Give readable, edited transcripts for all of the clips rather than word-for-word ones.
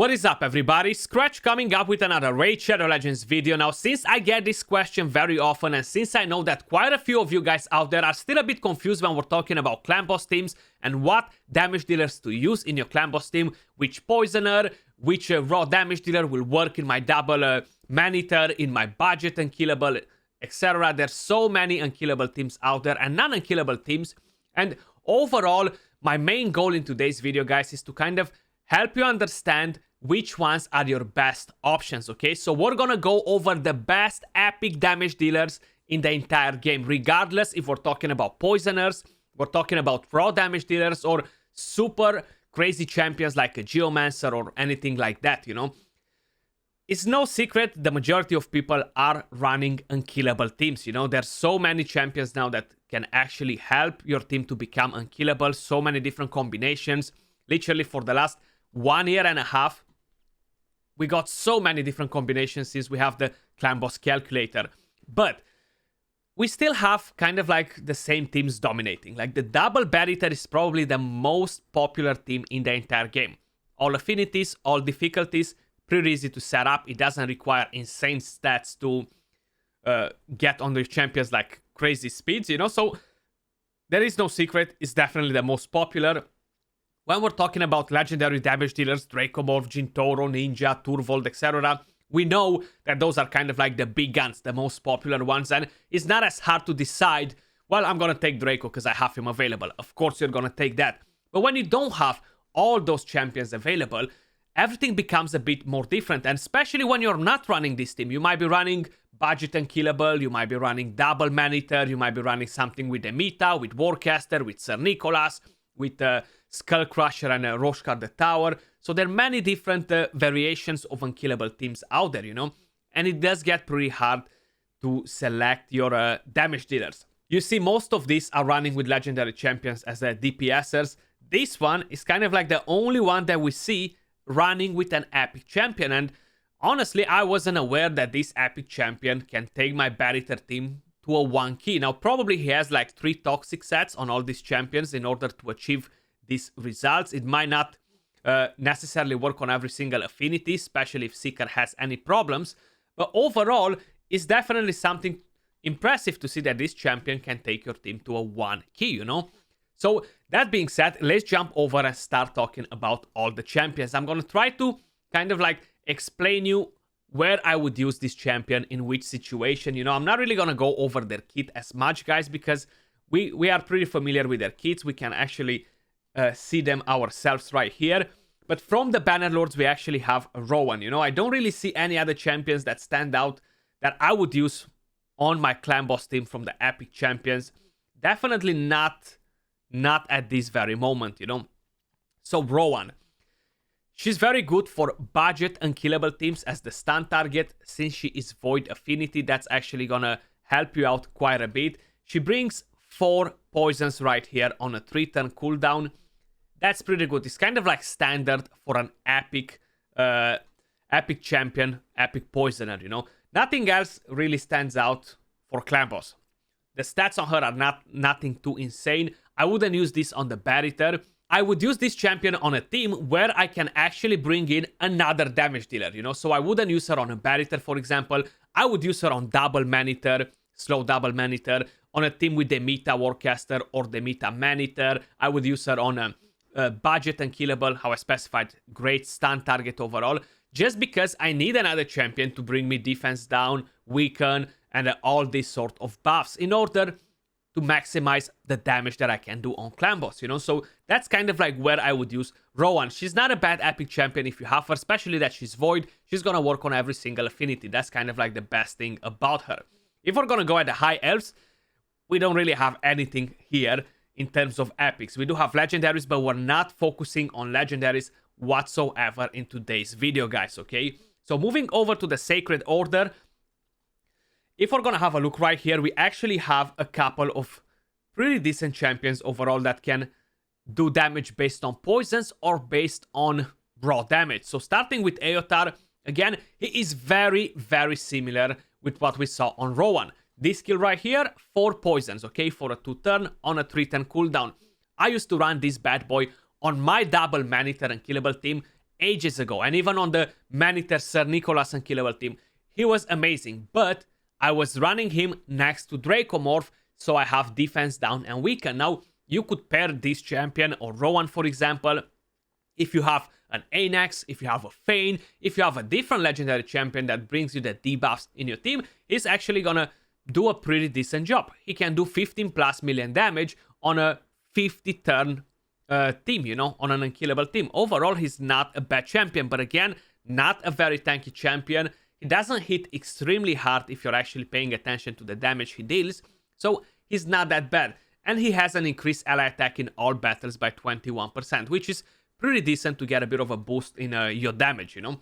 What is up, everybody? Skratch coming up with another Raid Shadow Legends video. Now, since I get this question very often, and since I know that quite a few of you guys out there are still a bit confused when we're talking about clan boss teams and what damage dealers to use in your clan boss team, which poisoner, which raw damage dealer will work in my double man-eater, in my budget unkillable, etc. There's so many unkillable teams out there and non-unkillable teams. And overall, my main goal in today's video, guys, is to kind of help you understand which ones are your best options, okay? So we're gonna go over the best epic damage dealers in the entire game, regardless if we're talking about poisoners, we're talking about raw damage dealers, or super crazy champions like a Geomancer or anything like that, you know? It's no secret the majority of people are running unkillable teams, you know? There's so many champions now that can actually help your team to become unkillable, so many different combinations. Literally for the last 1.5 years, we got so many different combinations since we have the clan boss calculator. But we still have kind of like the same teams dominating. Like the double man-eater is probably the most popular team in the entire game. All affinities, all difficulties, pretty easy to set up. It doesn't require insane stats to get on the champions like crazy speeds, you know? So there is no secret. It's definitely the most popular. When we're talking about legendary damage dealers, Dracomorph, Jintoro, Ninja, Turvold, etc., we know that those are kind of like the big guns, the most popular ones, and it's not as hard to decide, well, I'm gonna take Draco because I have him available. Of course, you're gonna take that. But when you don't have all those champions available, everything becomes a bit more different, and especially when you're not running this team. You might be running budget unkillable, you might be running double man-eater, you might be running something with Emita, with Warcaster, with Sir Nicholas, with Skull Crusher and Roshkar the Tower. So there are many different variations of unkillable teams out there, you know? And it does get pretty hard to select your damage dealers. You see, most of these are running with legendary champions as DPSers. This one is kind of like the only one that we see running with an epic champion. And honestly, I wasn't aware that this epic champion can take my man-eater team to a 1 key. Now, probably he has like 3 toxic sets on all these champions in order to achieve these results. It might not necessarily work on every single affinity, especially if Seeker has any problems. But overall, it's definitely something impressive to see that this champion can take your team to a 1 key, you know? So, that being said, let's jump over and start talking about all the champions. I'm gonna try to kind of like explain you where I would use this champion in which situation. You know, I'm not really gonna go over their kit as much, guys, because we are pretty familiar with their kits. We can actually see them ourselves right here. But from the Bannerlords, we actually have Rowan. You know, I don't really see any other champions that stand out that I would use on my clan boss team from the epic champions. Definitely not at this very moment, you know. So Rowan, she's very good for budget unkillable teams as the stun target. Since she is void affinity, that's actually gonna help you out quite a bit. She brings 4 poisons right here on a 3-turn cooldown. That's pretty good. It's kind of like standard for an epic champion, epic poisoner, you know. Nothing else really stands out for clan boss. The stats on her are nothing too insane. I wouldn't use this on the man-eater. I would use this champion on a team where I can actually bring in another damage dealer, you know. So I wouldn't use her on a man-eater, for example. I would use her on double man-eater, slow double man-eater, on a team with the Emita Warcaster or the Emita man-eater. I would use her on a budget unkillable, how I specified, great stun target overall, just because I need another champion to bring me defense down, weaken, and all these sort of buffs in order to maximize the damage that I can do on clan boss, you know. So that's kind of like where I would use Rowan. She's not a bad epic champion if you have her, especially that she's void. She's gonna work on every single affinity. That's kind of like the best thing about her. If we're gonna go at the high elves, we don't really have anything here in terms of epics. We do have legendaries, but we're not focusing on legendaries whatsoever in today's video, guys, okay? So moving over to the Sacred Order, if we're gonna have a look right here, we actually have a couple of pretty decent champions overall that can do damage based on poisons or based on raw damage. So starting with Ayotar, again, he is very, very similar with what we saw on Rowan. This skill right here, 4 poisons, okay, for a 2-turn on a 3-turn cooldown. I used to run this bad boy on my double man-eater unkillable team ages ago. And even on the Maniter Sir Nicholas Unkillable team, he was amazing. But I was running him next to Dracomorph, so I have defense down and weaken. Now, you could pair this champion or Rowan, for example, if you have an Anax, if you have a Fane, if you have a different legendary champion that brings you the debuffs in your team, he's actually gonna do a pretty decent job. He can do 15 plus million damage on a 50 turn team, you know, on an unkillable team. Overall, he's not a bad champion, but again, not a very tanky champion. He doesn't hit extremely hard if you're actually paying attention to the damage he deals, so he's not that bad. And he has an increased ally attack in all battles by 21%, which is pretty decent to get a bit of a boost in your damage, you know.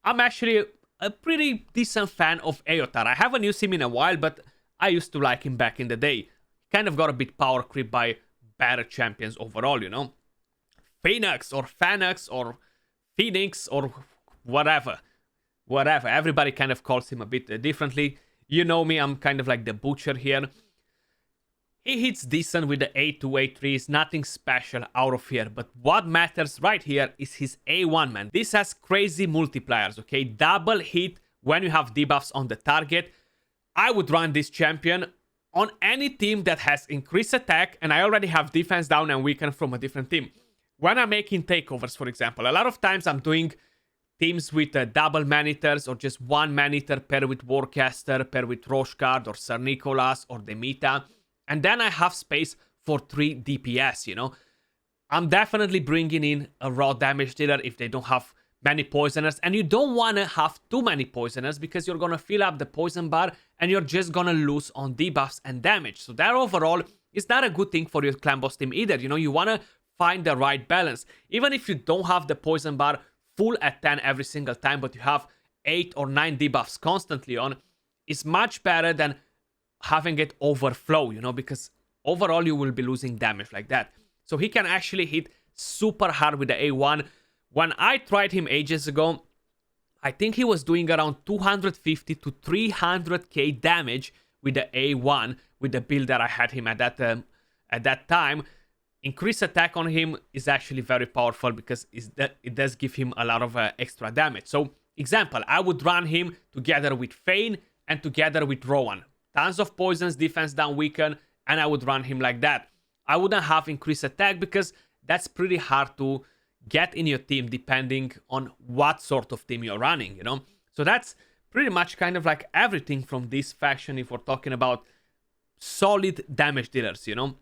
I'm actually a pretty decent fan of Ayotar. I haven't used him in a while, but I used to like him back in the day. Kind of got a bit power creep by better champions overall, you know. Phoenix or Phoenix or Phoenix or whatever. Whatever. Everybody kind of calls him a bit differently. You know me, I'm kind of like the butcher here. He hits decent with the A2, A3, is nothing special out of here. But what matters right here is his A1, man. This has crazy multipliers, okay? Double hit when you have debuffs on the target. I would run this champion on any team that has increased attack, and I already have defense down and weaken from a different team. When I'm making takeovers, for example, a lot of times I'm doing teams with double Maniters or just one Maniter paired with Warcaster, paired with Roshguard or Sir Nicholas or Demita. And then I have space for 3 DPS, you know. I'm definitely bringing in a raw damage dealer if they don't have many poisoners. And you don't want to have too many poisoners because you're going to fill up the poison bar and you're just going to lose on debuffs and damage. So that overall is not a good thing for your clan boss team either. You know, you want to find the right balance. Even if you don't have the poison bar full at 10 every single time, but you have 8 or 9 debuffs constantly on, it's much better than having it overflow, you know, because overall you will be losing damage like that. So he can actually hit super hard with the A1. When I tried him ages ago, I think he was doing around 250 to 300k damage with the A1 with the build that I had him at that time. Increased attack on him is actually very powerful because it does give him a lot of extra damage. So, example, I would run him together with Fane and together with Rowan. Tons of poisons, defense down, weaken, and I would run him like that. I wouldn't have increased attack because that's pretty hard to get in your team depending on what sort of team you're running, you know? So that's pretty much kind of like everything from this faction if we're talking about solid damage dealers, you know?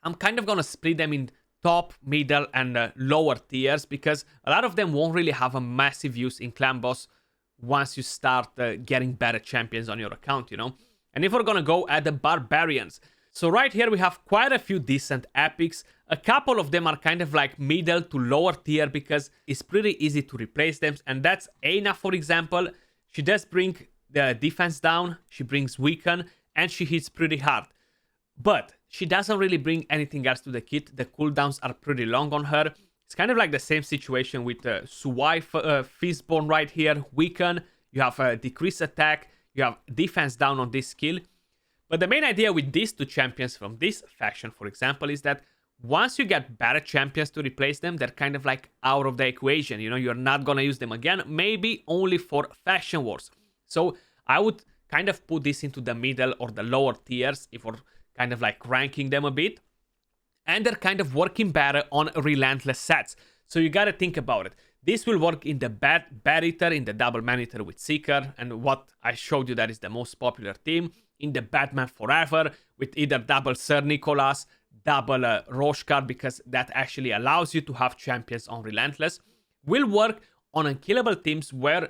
I'm kind of gonna split them in top, middle, and lower tiers because a lot of them won't really have a massive use in clan boss once you start getting better champions on your account, you know? And if we're gonna go at the Barbarians, so right here we have quite a few decent epics. A couple of them are kind of like middle to lower tier because it's pretty easy to replace them. And that's Aina, for example. She does bring the defense down, she brings weaken, and she hits pretty hard. But she doesn't really bring anything else to the kit. The cooldowns are pretty long on her. It's kind of like the same situation with Suwai Fistborn right here. Weaken, you have a decreased attack, you have defense down on this skill. But the main idea with these two champions from this faction, for example, is that once you get better champions to replace them, they're kind of like out of the equation. You know, you're not going to use them again, maybe only for faction wars. So I would kind of put this into the middle or the lower tiers if we're kind of like ranking them a bit. And they're kind of working better on relentless sets. So you got to think about it. This will work in the Bad Eater, in the Double Man Eater with Seeker, and what I showed you that is the most popular team. In the Batman Forever, with either double Sir Nicholas, double Roshguard, because that actually allows you to have champions on Relentless. Will work on unkillable teams where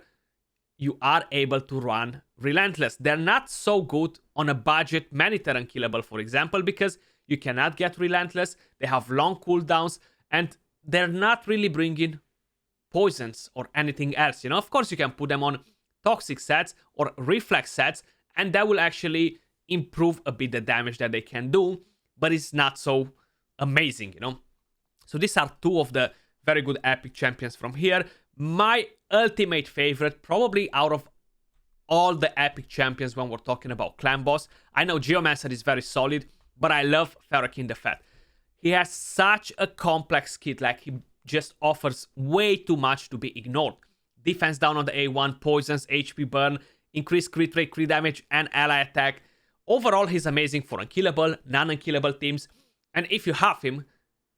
you are able to run Relentless. They're not so good on a budget Man-Eater unkillable, for example, because you cannot get Relentless, they have long cooldowns, and they're not really bringing poisons or anything else. You know, of course you can put them on toxic sets or reflex sets, and that will actually improve a bit the damage that they can do, but it's not so amazing, you know? So these are two of the very good epic champions from here. My ultimate favorite, probably out of all the epic champions when we're talking about clan boss. I know Geomancer is very solid, but I love Ferakin the Fat. He has such a complex kit, like he just offers way too much to be ignored. Defense down on the A1, poisons, HP burn, increased crit rate, crit damage, and ally attack. Overall, he's amazing for unkillable, non-unkillable teams. And if you have him,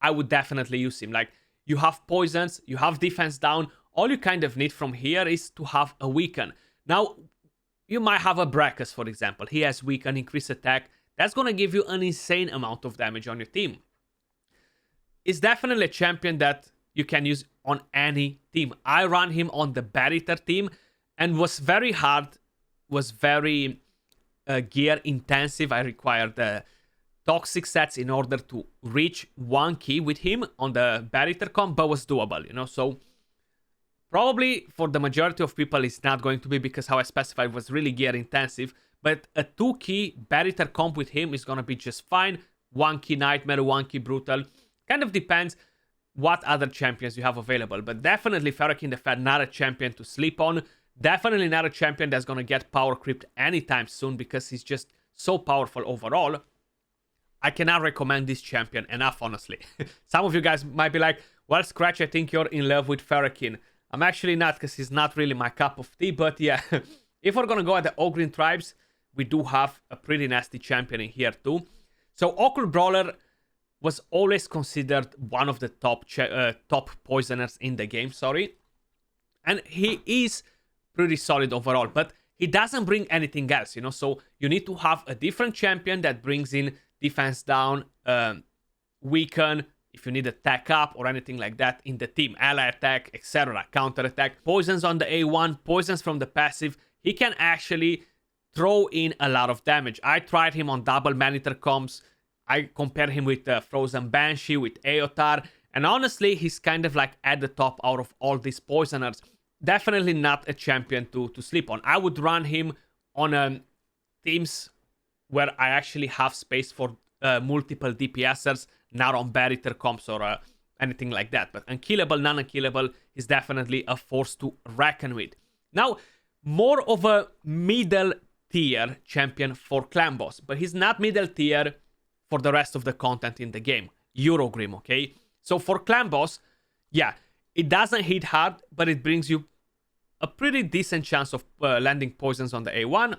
I would definitely use him. Like, you have poisons, you have defense down. All you kind of need from here is to have a weaken. Now, you might have a Brachus, for example. He has weaken, increased attack. That's going to give you an insane amount of damage on your team. It's definitely a champion that you can use on any team. I ran him on the Bad-Eater team and was very hard, was very gear intensive. I required toxic sets in order to reach 1 key with him on the Bad-Eater comp, but was doable, you know. So probably for the majority of people it's not going to be, because how I specified was really gear intensive, but a 2 key Bad-Eater comp with him is gonna be just fine. 1 key Nightmare, 1 key Brutal. Kind of depends what other champions you have available, but definitely Ferrokin the Fat, not a champion to sleep on. Definitely not a champion that's gonna get power creeped anytime soon, because he's just so powerful overall. I cannot recommend this champion enough, honestly. Some of you guys might be like, well, Skratch, I think you're in love with Ferrokin. I'm actually not, because he's not really my cup of tea, but yeah. If we're gonna go at the Ogryn tribes, we do have a pretty nasty champion in here too. So Occult Brawler was always considered one of the top poisoners in the game, and he is pretty solid overall, but he doesn't bring anything else, you know. So you need to have a different champion that brings in defense down, weaken, if you need attack up or anything like that in the team, ally attack, etc., counter attack, poisons on the A1, poisons from the passive. He can actually throw in a lot of damage. I tried him on double man-eater comps. I compare him with Frozen Banshee, with Ayotar, and honestly, he's kind of like at the top out of all these poisoners. Definitely not a champion to sleep on. I would run him on teams where I actually have space for multiple DPSers, not on Bad-Eater comps or anything like that. But unkillable, non-unkillable is definitely a force to reckon with. Now, more of a middle tier champion for Clan Boss, but he's not middle tier for the rest of the content in the game. Eurogrim, okay? So for Clan Boss, yeah, it doesn't hit hard, but it brings you a pretty decent chance of landing poisons on the A1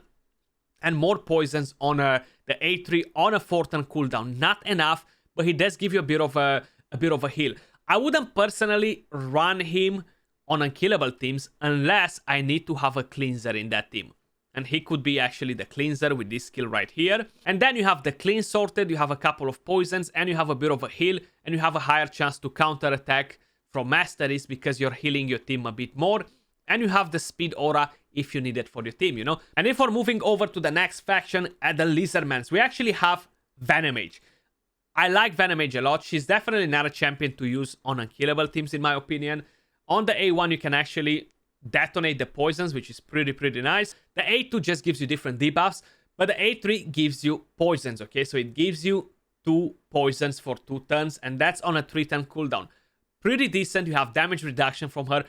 and more poisons on the A3 on a 4-turn cooldown. Not enough, but he does give you a bit of a heal. I wouldn't personally run him on unkillable teams unless I need to have a cleanser in that team. And he could be actually the cleanser with this skill right here. And then you have the clean sorted, you have a couple of poisons, and you have a bit of a heal, and you have a higher chance to counter attack from masteries because you're healing your team a bit more. And you have the speed aura if you need it for your team, you know? And if we're moving over to the next faction at the Lizardmans, we actually have Venomage. I like Venomage a lot. She's definitely not a champion to use on unkillable teams, in my opinion. On the A1, you can actually detonate the poisons, which is pretty nice. The A2 just gives you different debuffs, but the A3 gives you poisons, okay? So it gives you 2 poisons for 2 turns, and that's on a 3-turn cooldown. Pretty decent. You have damage reduction from her.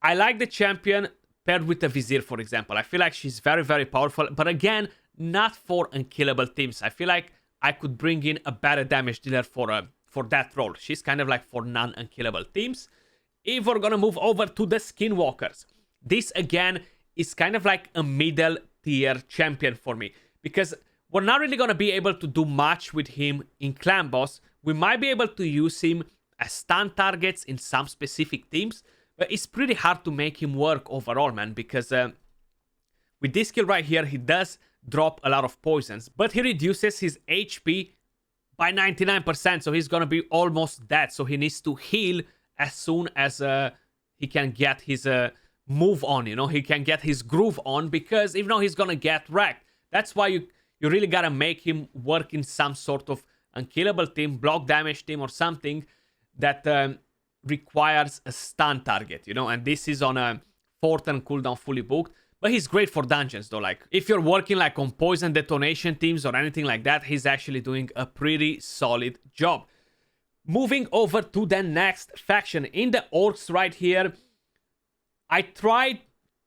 I like the champion paired with the Vizier, for example. I feel like she's very powerful, but again, not for unkillable teams. I feel like I could bring in a better damage dealer for that role. She's kind of like for non-unkillable teams. If we're gonna move over to the Skinwalkers, this again is kind of like a middle tier champion for me, because we're not really gonna be able to do much with him in Clan Boss. We might be able to use him as stun targets in some specific teams, but it's pretty hard to make him work overall, man, because with this skill right here, he does drop a lot of poisons, but he reduces his HP by 99%, so he's gonna be almost dead, so he needs to heal as soon as he can get his move on, you know, he can get his groove on, because if not, he's gonna get wrecked. That's why you really gotta make him work in some sort of unkillable team, block damage team or something that requires a stun target, you know, and this is on a 4-turn cooldown fully booked. But he's great for dungeons though, like if you're working like on poison detonation teams or anything like that, he's actually doing a pretty solid job. Moving over to the next faction in the Orcs right here. I tried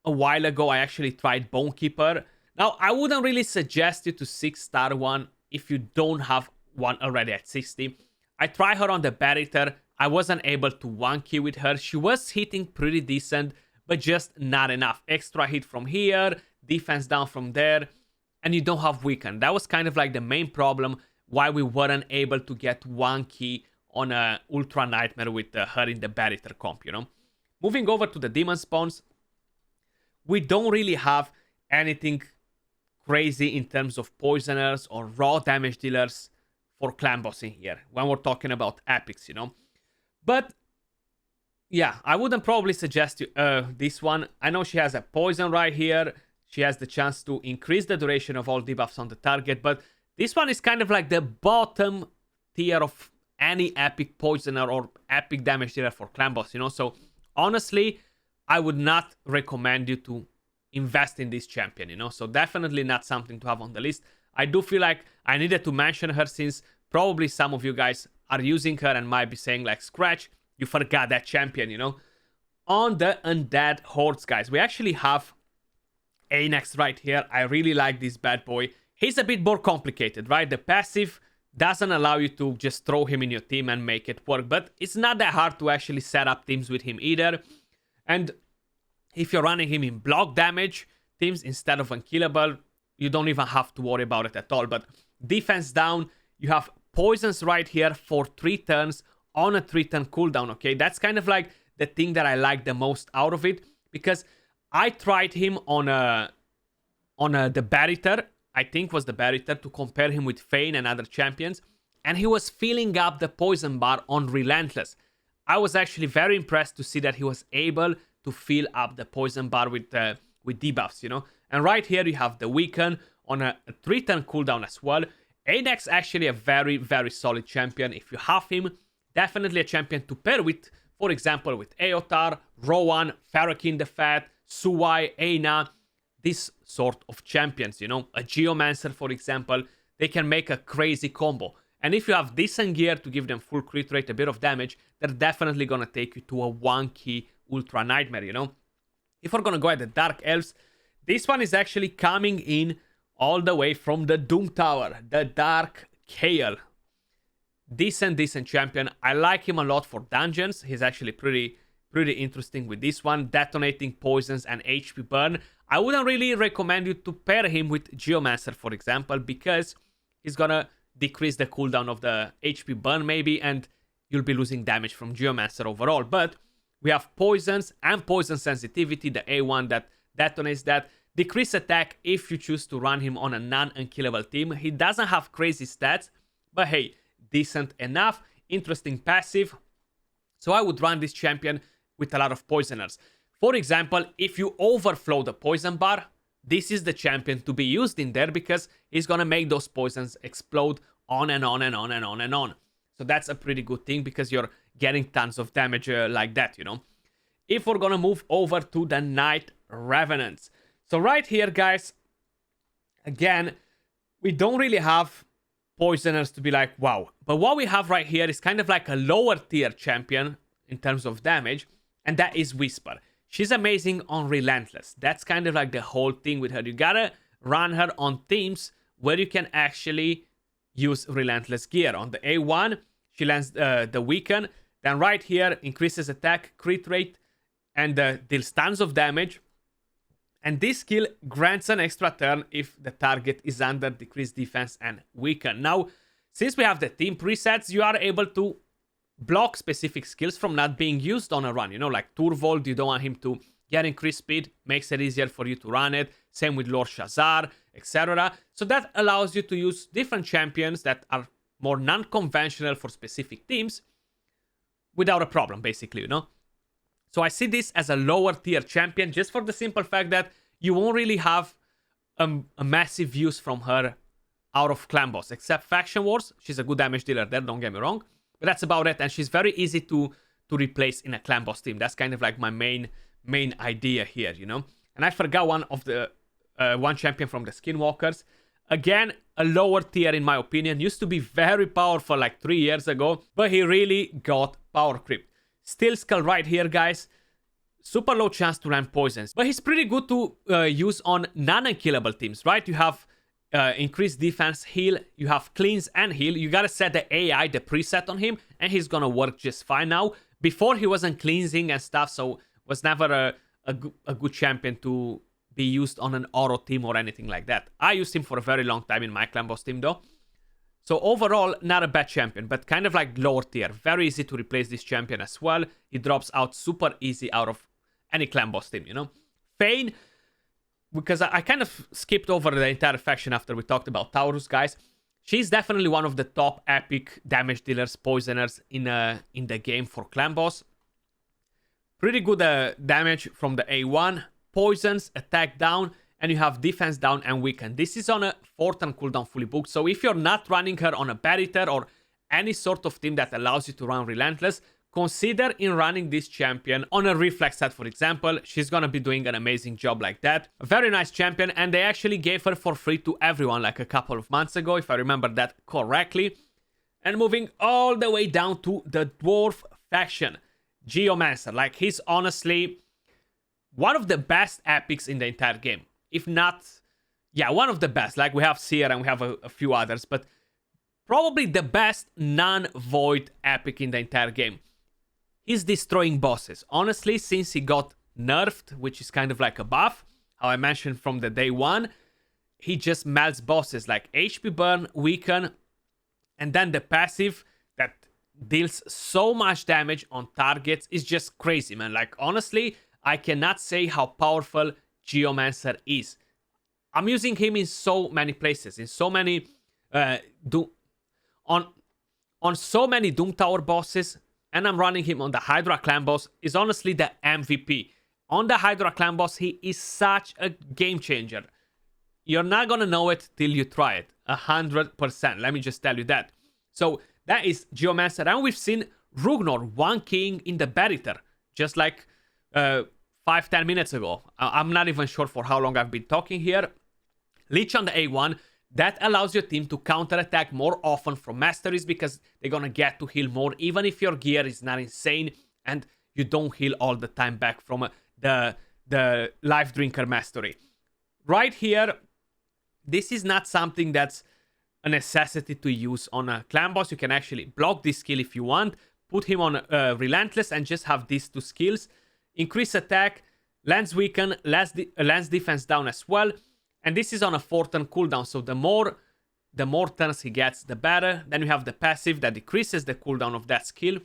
a while ago, I actually tried Bonekeeper. Now, I wouldn't really suggest you to 6-star one if you don't have one already at 60. I tried her on the Bad-Eater. I wasn't able to one key with her. She was hitting pretty decent, but just not enough. Extra hit from here, defense down from there, and you don't have weaken. That was kind of like the main problem why we weren't able to get one key on a Ultra Nightmare with her in the Barrier comp, you know. Moving over to the demon spawns, we don't really have anything crazy in terms of poisoners or raw damage dealers for clan boss in here when we're talking about epics, you know. But yeah, I wouldn't probably suggest you this one. I know she has a poison right here. She has the chance to increase the duration of all debuffs on the target, but this one is kind of like the bottom tier of any epic poisoner or epic damage dealer for clan boss, you know. So honestly, I would not recommend you to invest in this champion, you know. So definitely not something to have on the list. I do feel like I needed to mention her since probably some of you guys are using her and might be saying like, Skratch, you forgot that champion, you know. On the Undead Hordes, guys, we actually have Anax right here. I really like this bad boy. He's a bit more complicated, right? The passive doesn't allow you to just throw him in your team and make it work, but it's not that hard to actually set up teams with him either. And if you're running him in block damage teams instead of unkillable, you don't even have to worry about it at all. But defense down, you have poisons right here for 3 turns on a 3-turn cooldown, okay? That's kind of like the thing that I like the most out of it, because I tried him on the Barrier, I think was the Barrier, to compare him with Fane and other champions, and he was filling up the poison bar on Relentless. I was actually very impressed to see that he was able to fill up the poison bar with debuffs, you know. And right here you have the Weaken on a 3-turn cooldown as well. Anax actually a very, very solid champion. If you have him, definitely a champion to pair with, for example, with Ayotar, Rowan, Farrakeen the Fat, Suwai, Aina, this sort of champions, you know. A Geomancer, for example, they can make a crazy combo. And if you have decent gear to give them full crit rate, a bit of damage, they're definitely gonna take you to a 1-key Ultra Nightmare, you know. If we're gonna go at the Dark Elves, this one is actually coming in all the way from the Doom Tower, the Dark Kael. Decent champion. I like him a lot for dungeons. He's actually pretty interesting with this one. Detonating poisons and HP burn. I wouldn't really recommend you to pair him with Geomaster, for example, because he's gonna decrease the cooldown of the HP burn maybe, and you'll be losing damage from Geomaster overall. But we have poisons and poison sensitivity, the A1 that detonates that. Decrease attack if you choose to run him on a non-unkillable team. He doesn't have crazy stats, but hey, decent enough. Interesting passive. So I would run this champion with a lot of poisoners. For example, if you overflow the poison bar, this is the champion to be used in there, because he's gonna make those poisons explode on and on and on and on and on. So that's a pretty good thing, because you're getting tons of damage like that, you know. If we're gonna move over to the Night Revenants. So right here, guys, again, we don't really have poisoners to be like, wow. But what we have right here is kind of like a lower tier champion in terms of damage, and that is Whisper. She's amazing on Relentless. That's kind of like the whole thing with her. You gotta run her on teams where you can actually use Relentless gear. On the A1, she lands the Weaken. Then right here, increases attack, crit rate, and deals tons of damage. And this skill grants an extra turn if the target is under decreased defense and weaken. Now, since we have the team presets, you are able to block specific skills from not being used on a run. You know, like Turvold, you don't want him to get increased speed, makes it easier for you to run it. Same with Lord Shazar, etc. So that allows you to use different champions that are more non-conventional for specific teams without a problem, basically, you know. So I see this as a lower tier champion, just for the simple fact that you won't really have a massive use from her out of clan boss, except faction wars. She's a good damage dealer there, don't get me wrong, but that's about it. And she's very easy to replace in a clan boss team. That's kind of like my main idea here, you know. And I forgot one of the one champion from the Skinwalkers. Again, a lower tier in my opinion. Used to be very powerful like 3 years ago, but he really got power creep. Steel Skull right here, guys. Super low chance to land poisons, but he's pretty good to use on non-unkillable teams, right? You have increase defense, heal. You have cleanse and heal. You gotta set the AI, the preset on him, and he's gonna work just fine now. Before he wasn't cleansing and stuff, so was never a good champion to be used on an auto team or anything like that. I used him for a very long time in my clan boss team though. So overall, not a bad champion, but kind of like lower tier. Very easy to replace this champion as well. He drops out super easy out of any clan boss team, you know. Fane, because I kind of skipped over the entire faction after we talked about Taurus, guys. She's definitely one of the top epic damage dealers, poisoners in the game for clan boss. Pretty good damage from the A1. Poisons, attack down, and you have defense down and weaken. This is on a 4th turn cooldown fully booked, so if you're not running her on a Barrier or any sort of team that allows you to run Relentless, consider in running this champion on a Reflex set, for example. She's gonna be doing an amazing job like that. A very nice champion, and they actually gave her for free to everyone like a couple of months ago, if I remember that correctly. And moving all the way down to the Dwarf faction. Geomancer, like he's honestly one of the best epics in the entire game. If not, yeah, one of the best. Like we have Seer and we have a few others, but probably the best non-void epic in the entire game. He's destroying bosses. Honestly, since he got nerfed, which is kind of like a buff, how I mentioned from the day one, he just melts bosses like HP burn, weaken, and then the passive that deals so much damage on targets is just crazy, man. Like honestly, I cannot say how powerful Geomancer is. I'm using him in so many places, in so many on so many Doom Tower bosses, and I'm running him on the Hydra clan boss. Is honestly the MVP. On the Hydra clan boss, he is such a game changer. You're not gonna know it till you try it. 100%. Let me just tell you that. So that is Geomaster, and we've seen Rugner 1 king in the Barrier, just like 5-10 minutes ago. I'm not even sure for how long I've been talking here. Leech on the A1, that allows your team to counterattack more often from masteries because they're gonna get to heal more, even if your gear is not insane and you don't heal all the time back from the Life Drinker mastery. Right here, this is not something that's a necessity to use on a clan boss. You can actually block this skill if you want, put him on Relentless and just have these 2 skills. Increase attack, lance weaken, lance defense down as well. And this is on a 4th turn cooldown, so the more turns he gets, the better. Then we have the passive that decreases the cooldown of that skill.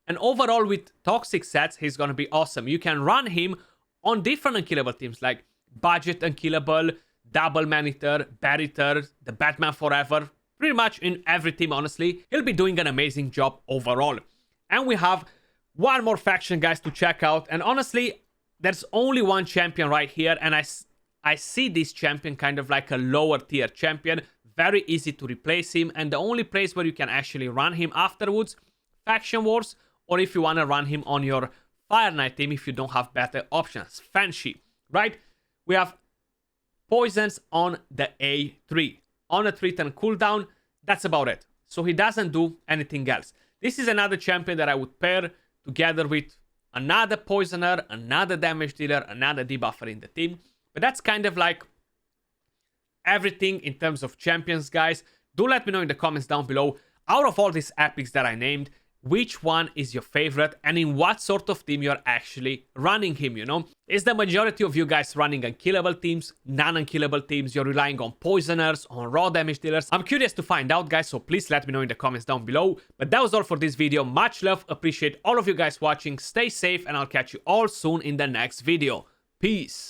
And overall, with toxic sets, he's gonna be awesome. You can run him on different unkillable teams, like Budget Unkillable, Double Man-Eater, Barrier, the Batman Forever. Pretty much in every team, honestly. He'll be doing an amazing job overall. And we have one more faction, guys, to check out. And honestly, there's only one champion right here, and I see this champion kind of like a lower tier champion. Very easy to replace him, and the only place where you can actually run him afterwards, Faction Wars, or if you want to run him on your Fire Knight team if you don't have better options. Fancy, right? We have poisons on the A3. On a 3 turn cooldown, that's about it. So he doesn't do anything else. This is another champion that I would pair together with another poisoner, another damage dealer, another debuffer in the team. But that's kind of like everything in terms of champions, guys. Do let me know in the comments down below, out of all these epics that I named, which one is your favorite and in what sort of team you're actually running him, you know? Is the majority of you guys running unkillable teams, non-unkillable teams? You're relying on poisoners, on raw damage dealers? I'm curious to find out, guys, so please let me know in the comments down below. But that was all for this video. Much love, appreciate all of you guys watching. Stay safe, and I'll catch you all soon in the next video. Peace.